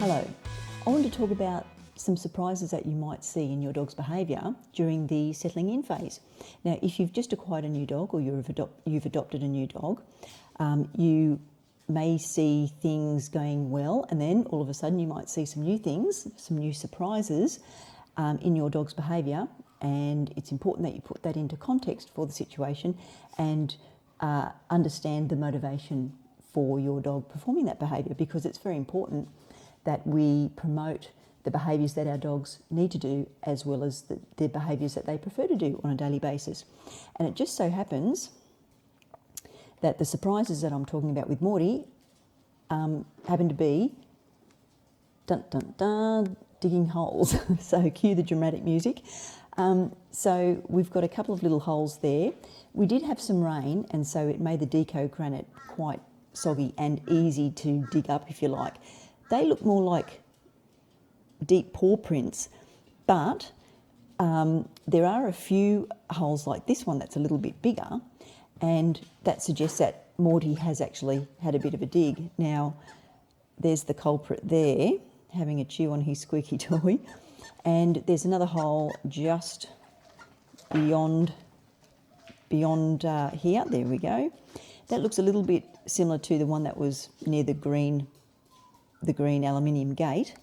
Hello, I want to talk about some surprises that you might see in your dog's behaviour during the settling in phase. Now, if you've just acquired a new dog or you've adopted a new dog, you may see things going well, and then all of a sudden you might see some new things, some new surprises in your dog's behaviour, and it's important that you put that into context for the situation and understand the motivation for your dog performing that behaviour, because it's very important that we promote the behaviours that our dogs need to do as well as the behaviours that they prefer to do on a daily basis. And it just so happens that the surprises that I'm talking about with Morty happen to be dun dun dun digging holes. So cue the dramatic music. So we've got a couple of little holes there. We did have some rain, and so it made the deco granite quite soggy and easy to dig up, if you like. They look more like deep paw prints, but there are a few holes like this one that's a little bit bigger, and that suggests that Morty has actually had a bit of a dig. Now, there's the culprit there, having a chew on his squeaky toy, and there's another hole just beyond here. There we go. That looks a little bit similar to the one that was near the green aluminium gate.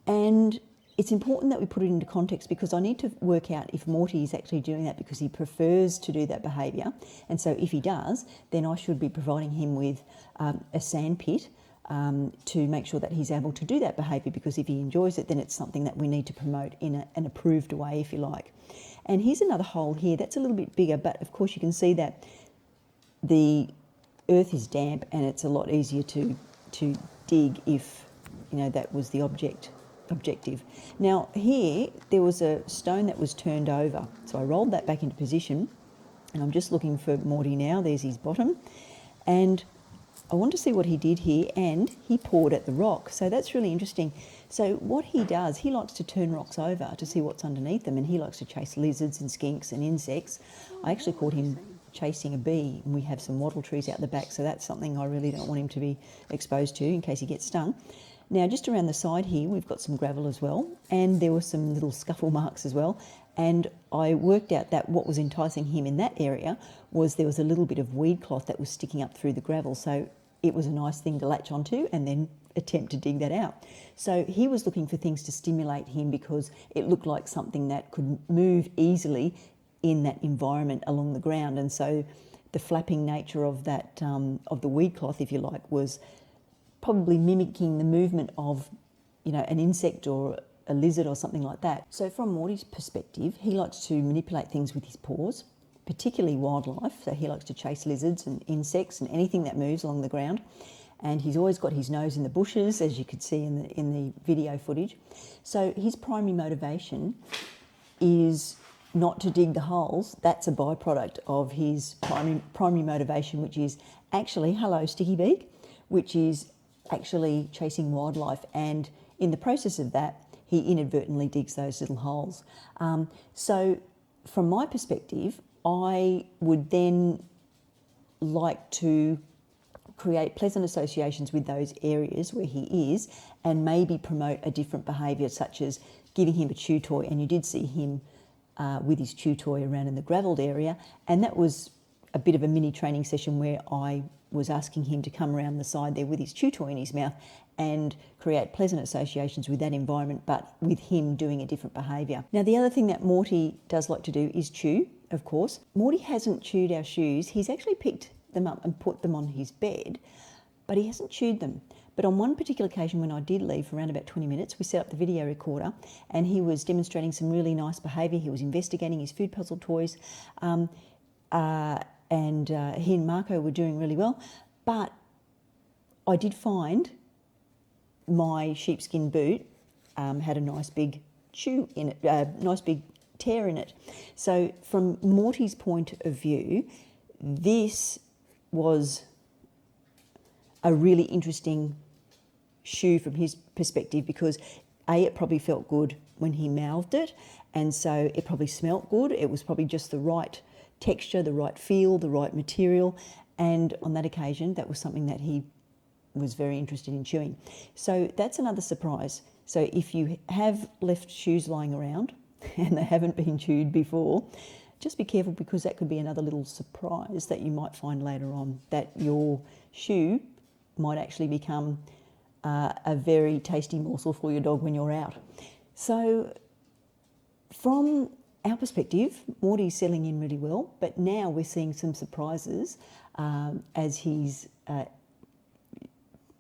And it's important that we put it into context, because I need to work out if Morty is actually doing that because he prefers to do that behaviour. And so if he does, then I should be providing him with a sand pit to make sure that he's able to do that behaviour, because if he enjoys it, then it's something that we need to promote in an approved way, if you like. And here's another hole here that's a little bit bigger, but of course you can see that the earth is damp and it's a lot easier to dig if, that was the objective. Now here, there was a stone that was turned over. So I rolled that back into position, and I'm just looking for Morty now. There's his bottom. And I want to see what he did here, and he pawed at the rock. So that's really interesting. So what he does, he likes to turn rocks over to see what's underneath them, and he likes to chase lizards and skinks and insects. I actually caught him chasing a bee, and we have some wattle trees out the back, so that's something I really don't want him to be exposed to in case he gets stung. Now, just around the side here, we've got some gravel as well, and there were some little scuffle marks as well. And I worked out that what was enticing him in that area was there was a little bit of weed cloth that was sticking up through the gravel. So it was a nice thing to latch onto and then attempt to dig that out. So he was looking for things to stimulate him because it looked like something that could move easily in that environment along the ground. And so the flapping nature of that, of the weed cloth, if you like, was probably mimicking the movement of, an insect or a lizard or something like that. So from Morty's perspective, he likes to manipulate things with his paws, particularly wildlife. So he likes to chase lizards and insects and anything that moves along the ground. And he's always got his nose in the bushes, as you could see in the video footage. So his primary motivation is not to dig the holes. That's a byproduct of his primary motivation, which is actually, hello sticky beak, which is actually chasing wildlife, and in the process of that he inadvertently digs those little holes. So from my perspective, I would then like to create pleasant associations with those areas where he is, and maybe promote a different behaviour, such as giving him a chew toy. And you did see him with his chew toy around in the gravelled area, and that was a bit of a mini training session where I was asking him to come around the side there with his chew toy in his mouth and create pleasant associations with that environment, but with him doing a different behaviour. Now, the other thing that Morty does like to do is chew, of course. Morty hasn't chewed our shoes. He's actually picked them up and put them on his bed, but he hasn't chewed them. But on one particular occasion when I did leave for around about 20 minutes, we set up the video recorder and he was demonstrating some really nice behaviour. He was investigating his food puzzle toys, and he and Marco were doing really well. But I did find my sheepskin boot had a nice big chew in it, nice big tear in it. So from Morty's point of view, this was a really interesting shoe from his perspective, because A, it probably felt good when he mouthed it, and so it probably smelt good. It was probably just the right texture, the right feel, the right material, and on that occasion that was something that he was very interested in chewing. So that's another surprise. So if you have left shoes lying around and they haven't been chewed before, just be careful, because that could be another little surprise that you might find later on, that your shoe might actually become a very tasty morsel for your dog when you're out. So from our perspective, Morty's settling in really well, but now we're seeing some surprises as he's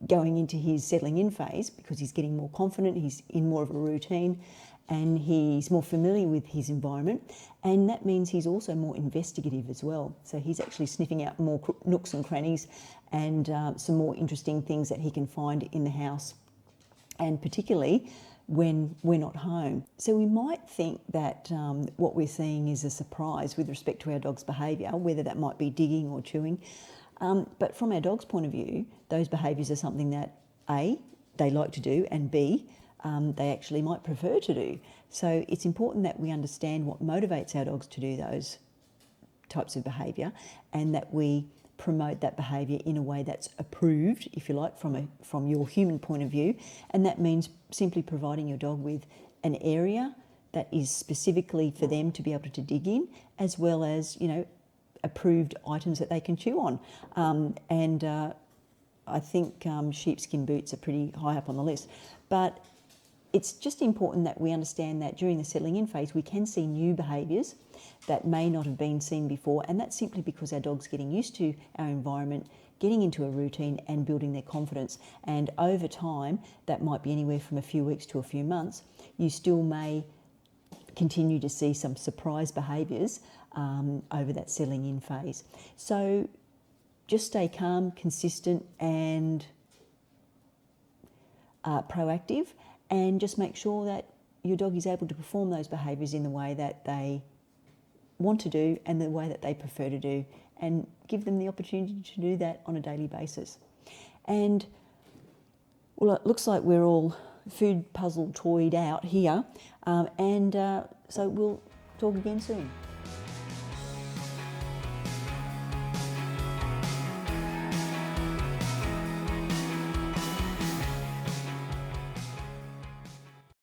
going into his settling in phase, because he's getting more confident, he's in more of a routine, and he's more familiar with his environment, and that means he's also more investigative as well. So he's actually sniffing out more nooks and crannies and some more interesting things that he can find in the house, and particularly when we're not home. So we might think that what we're seeing is a surprise with respect to our dog's behaviour, whether that might be digging or chewing. But from our dog's point of view, those behaviours are something that A, they like to do, and B, they actually might prefer to do. So it's important that we understand what motivates our dogs to do those types of behaviour, and that we promote that behaviour in a way that's approved, if you like, from your human point of view. And that means simply providing your dog with an area that is specifically for them to be able to dig in, as well as, approved items that they can chew on. I think sheepskin boots are pretty high up on the list. But it's just important that we understand that during the settling in phase, we can see new behaviours that may not have been seen before, and that's simply because our dog's getting used to our environment, getting into a routine and building their confidence. And over time, that might be anywhere from a few weeks to a few months, you still may continue to see some surprise behaviours over that settling in phase. So just stay calm, consistent and proactive, and just make sure that your dog is able to perform those behaviours in the way that they want to do and the way that they prefer to do, and give them the opportunity to do that on a daily basis. And well, it looks like we're all food puzzle toyed out here, so we'll talk again soon.